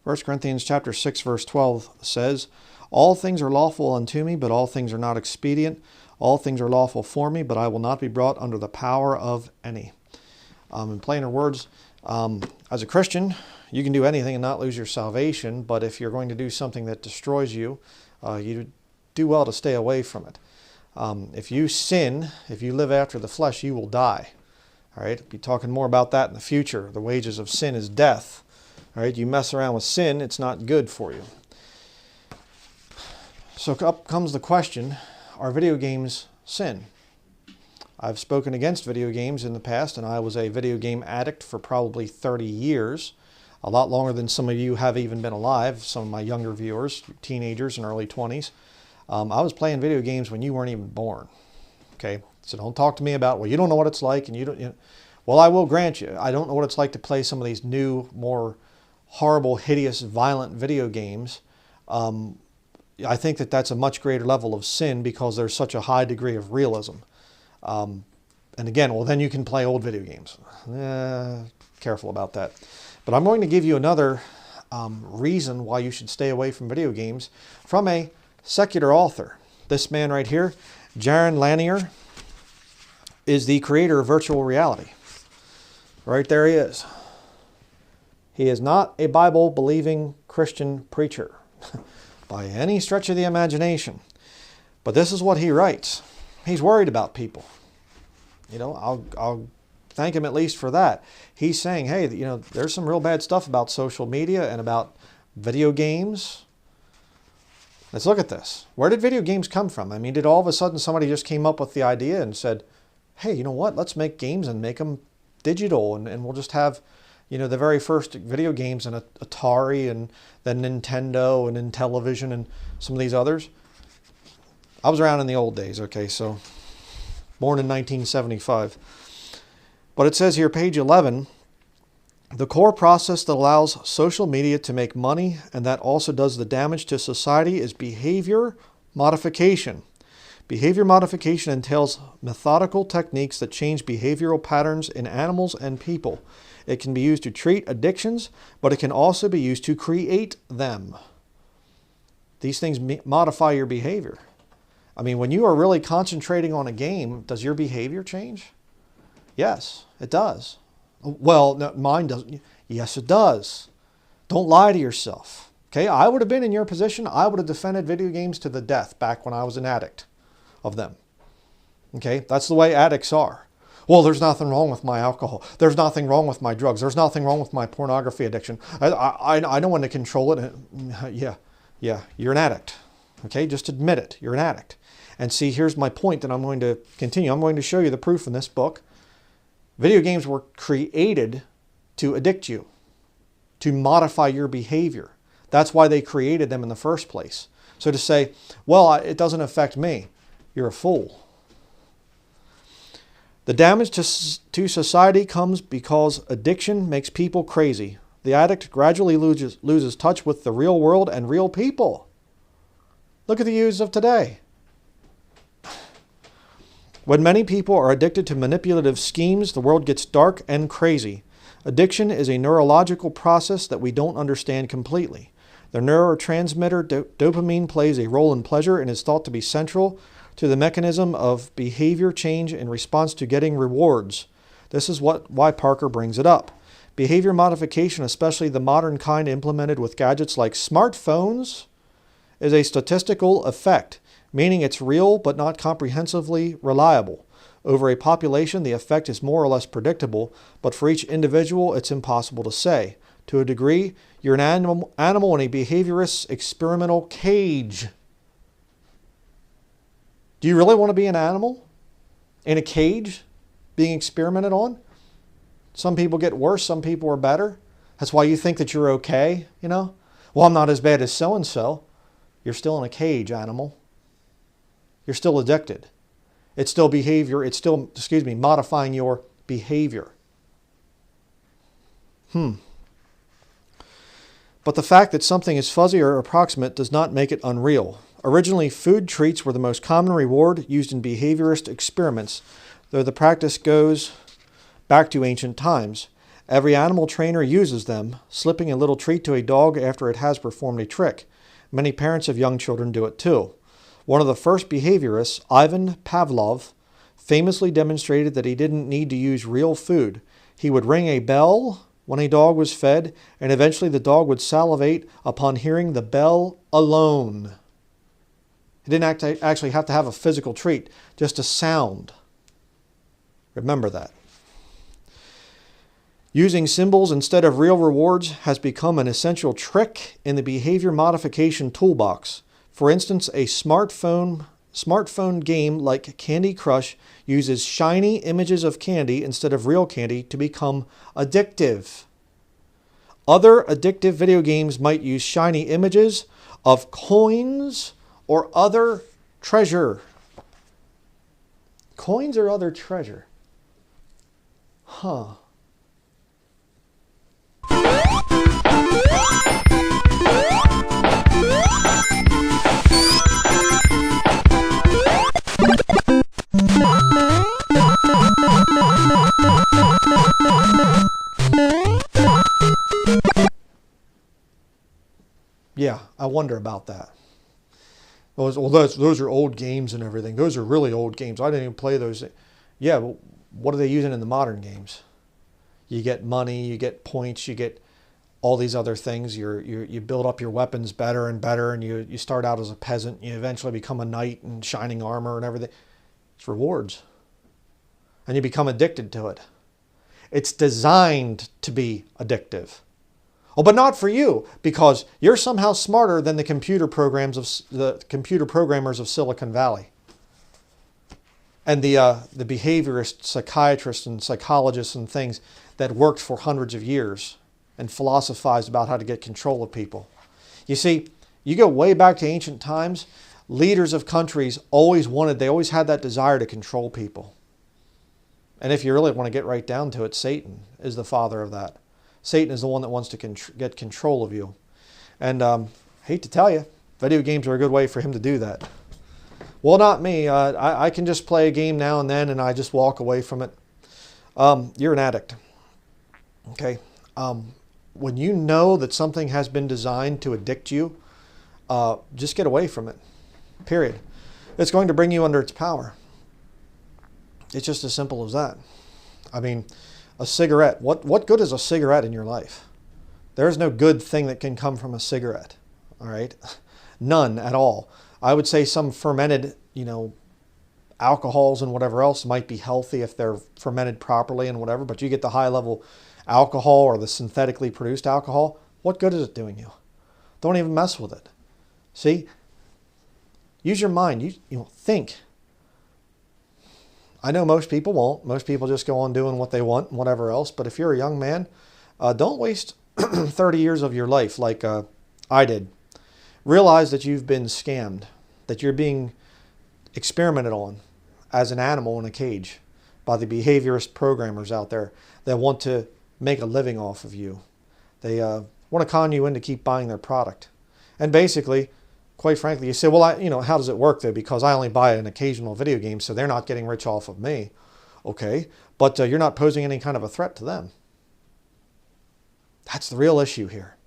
1 Corinthians chapter 6, verse 12 says, "All things are lawful unto me, but all things are not expedient. All things are lawful for me, but I will not be brought under the power of any." In plainer words, as a Christian, you can do anything and not lose your salvation, but if you're going to do something that destroys you, you do well to stay away from it. If you sin, if you live after the flesh, you will die. All right, I'll be talking more about that in the future. The wages of sin is death. All right, you mess around with sin, it's not good for you. So up comes the question, are video games sin? I've spoken against video games in the past, and I was a video game addict for probably 30 years, a lot longer than some of you have even been alive, some of my younger viewers, teenagers and early 20s. I was playing video games when you weren't even born. Okay, so don't talk to me about, well, you don't know what it's like, and you don't. Well, I will grant you, I don't know what it's like to play some of these new, more horrible, hideous, violent video games. I think that that's a much greater level of sin because there's such a high degree of realism. And again, well, then you can play old video games. Careful about that. But I'm going to give you another reason why you should stay away from video games from a secular author. This man right here, Jaron Lanier, is the creator of virtual reality. Right there he is. He is not a Bible-believing Christian preacher by any stretch of the imagination. But this is what he writes. He's worried about people. You know, I'll thank him at least for that. He's saying, hey, you know, there's some real bad stuff about social media and about video games. Let's look at this. Where did video games come from? I mean, did all of a sudden somebody just came up with the idea and said, hey, you know what, let's make games and make them digital, and we'll just have, you know, the very first video games in Atari, and then Nintendo, and Intellivision, and some of these others. I was around in the old days, okay, so born in 1975. But it says here, page 11, the core process that allows social media to make money and that also does the damage to society is behavior modification. Behavior modification entails methodical techniques that change behavioral patterns in animals and people. It can be used to treat addictions, but it can also be used to create them. These things modify your behavior. I mean, when you are really concentrating on a game, does your behavior change? Yes, it does. Well, no, mine doesn't. Yes, it does. Don't lie to yourself. Okay, I would have been in your position. I would have defended video games to the death back when I was an addict of them. Okay, that's the way addicts are. Well, there's nothing wrong with my alcohol. There's nothing wrong with my drugs. There's nothing wrong with my pornography addiction. I know when to control it. Yeah, you're an addict. Okay, just admit it. You're an addict. And see, here's my point that I'm going to continue. I'm going to show you the proof in this book. Video games were created to addict you, to modify your behavior. That's why they created them in the first place. So to say, well, it doesn't affect me, you're a fool. The damage to society comes because addiction makes people crazy. The addict gradually loses touch with the real world and real people. Look at the youths of today. When many people are addicted to manipulative schemes, the world gets dark and crazy. Addiction is a neurological process that we don't understand completely. The neurotransmitter dopamine plays a role in pleasure and is thought to be central to the mechanism of behavior change in response to getting rewards. This is why Parker brings it up. Behavior modification, especially the modern kind implemented with gadgets like smartphones, is a statistical effect, meaning it's real but not comprehensively reliable. Over a population, the effect is more or less predictable, but for each individual, it's impossible to say. To a degree, you're an animal in a behaviorist's experimental cage. Do you really want to be an animal in a cage being experimented on? Some people get worse, some people are better. That's why you think that you're okay, you know? Well, I'm not as bad as so-and-so. You're still in a cage, animal. You're still addicted. It's still behavior. It's still, modifying your behavior. But the fact that something is fuzzy or approximate does not make it unreal. Originally, food treats were the most common reward used in behaviorist experiments, though the practice goes back to ancient times. Every animal trainer uses them, slipping a little treat to a dog after it has performed a trick. Many parents of young children do it too. One of the first behaviorists, Ivan Pavlov, famously demonstrated that he didn't need to use real food. He would ring a bell when a dog was fed, and eventually the dog would salivate upon hearing the bell alone. He didn't actually have to have a physical treat, just a sound. Remember that. Using symbols instead of real rewards has become an essential trick in the behavior modification toolbox. For instance, a smartphone game like Candy Crush uses shiny images of candy instead of real candy to become addictive. Other addictive video games might use shiny images of coins or other treasure. Coins or other treasure? Huh. Yeah, I wonder about that. Those are old games and everything. Those are really old games. I didn't even play those. Yeah, but what are they using in the modern games? You get money, you get points, you get all these other things. You build up your weapons better and better, and you start out as a peasant. You eventually become a knight in shining armor and everything. It's rewards. And you become addicted to it. It's designed to be addictive. Oh, but not for you, because you're somehow smarter than the computer programmers of Silicon Valley. And the behaviorists, psychiatrists, and psychologists and things that worked for hundreds of years and philosophized about how to get control of people. You see, you go way back to ancient times, leaders of countries always had that desire to control people. And if you really want to get right down to it, Satan is the father of that. Satan is the one that wants to get control of you. And hate to tell you, video games are a good way for him to do that. Well, not me. I can just play a game now and then and I just walk away from it. You're an addict. Okay? When you know that something has been designed to addict you, just get away from it. Period. It's going to bring you under its power. It's just as simple as that. I mean, a cigarette. What good is a cigarette in your life? There's no good thing that can come from a cigarette. All right? None at all. I would say some fermented, alcohols and whatever else might be healthy if they're fermented properly and whatever, but you get the high level alcohol or the synthetically produced alcohol, what good is it doing you? Don't even mess with it. See? Use your mind. You think. I know most people won't. Most people just go on doing what they want and whatever else. But if you're a young man, don't waste 30 years of your life like I did. Realize that you've been scammed, that you're being experimented on as an animal in a cage by the behaviorist programmers out there that want to make a living off of you. They want to con you in to keep buying their product. And basically, quite frankly, you say, well, how does it work though? Because I only buy an occasional video game, so they're not getting rich off of me. Okay, but you're not posing any kind of a threat to them. That's the real issue here.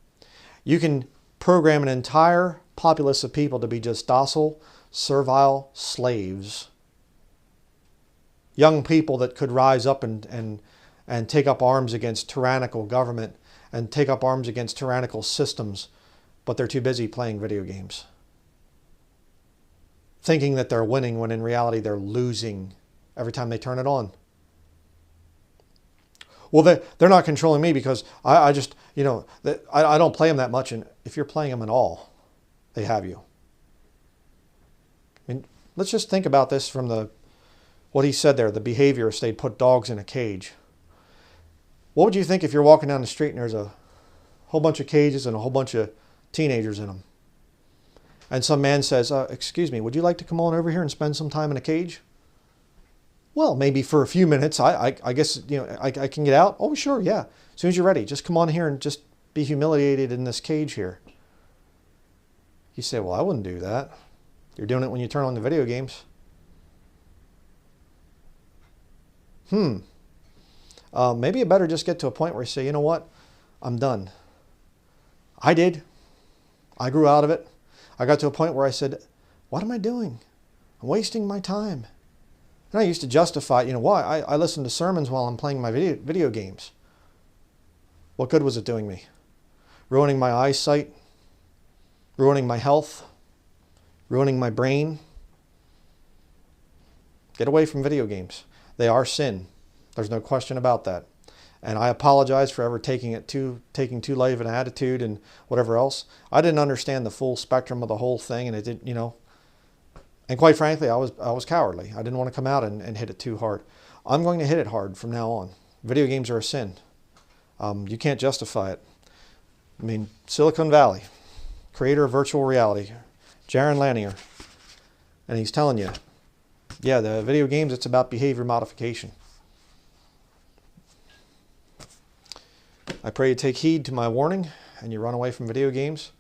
You can program an entire populace of people to be just docile, servile slaves. Young people that could rise up and take up arms against tyrannical government and take up arms against tyrannical systems, but they're too busy playing video games. Thinking that they're winning when in reality they're losing every time they turn it on. Well, they're not controlling me because I just, I don't play them that much. And if you're playing them at all, they have you. I mean, let's just think about this from what he said there, the behaviorists, they'd put dogs in a cage. What would you think if you're walking down the street and there's a whole bunch of cages and a whole bunch of teenagers in them? And some man says, excuse me, would you like to come on over here and spend some time in a cage? Well, maybe for a few minutes. I guess, I can get out. Oh, sure, yeah. As soon as you're ready, just come on here and just be humiliated in this cage here. You say, well, I wouldn't do that. You're doing it when you turn on the video games. maybe you better just get to a point where you say, you know what, I'm done. I did. I grew out of it. I got to a point where I said, what am I doing? I'm wasting my time. And I used to justify, you know, why? I listen to sermons while I'm playing my video games. What good was it doing me? Ruining my eyesight, ruining my health, ruining my brain. Get away from video games. They are sin. There's no question about that. And I apologize for ever taking too light of an attitude and whatever else. I didn't understand the full spectrum of the whole thing, and it did, you know. And quite frankly, I was cowardly. I didn't want to come out and hit it too hard. I'm going to hit it hard from now on. Video games are a sin. You can't justify it. I mean, Silicon Valley, creator of virtual reality, Jaron Lanier, and he's telling you, yeah, the video games, it's about behavior modification. I pray you take heed to my warning and you run away from video games.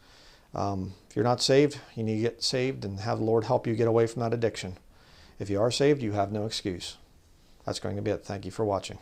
If you're not saved, you need to get saved and have the Lord help you get away from that addiction. If you are saved, you have no excuse. That's going to be it. Thank you for watching.